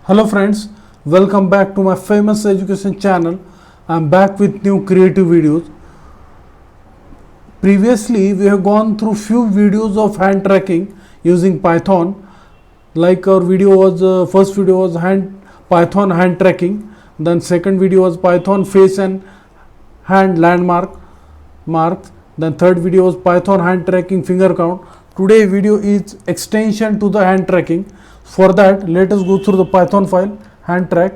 Hello friends, welcome back to my famous education channel. I'm back with new creative videos. Previously we have gone through few videos of hand tracking using Python. Like our video was first video was Python hand tracking, then second video was Python face and hand marks, then third video was Python hand tracking finger count. Today video is extension to the hand tracking. For that, let us go through the Python file hand track.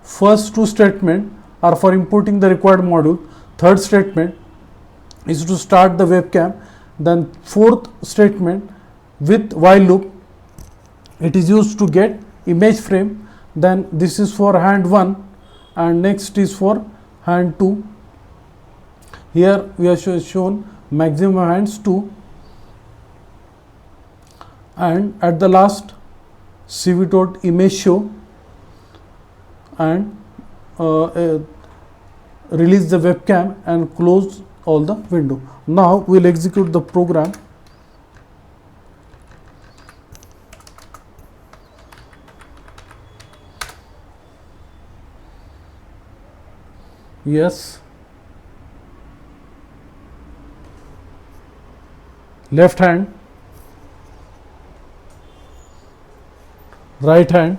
First two statements are for importing the required module. Third statement is to start the webcam. Then fourth statement with while loop, it is used to get image frame. Then this is for hand 1 and next is for hand 2. Here we are shown maximum hands 2. And at the last cv image show and release the webcam and close all the window. Now we will execute the program. Yes, left hand, right hand,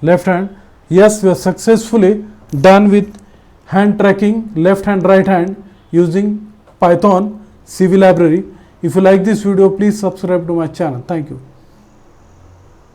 left hand. Yes, we are successfully done with hand tracking left hand, right hand using Python CV library. If you like this video, please subscribe to my channel. Thank you.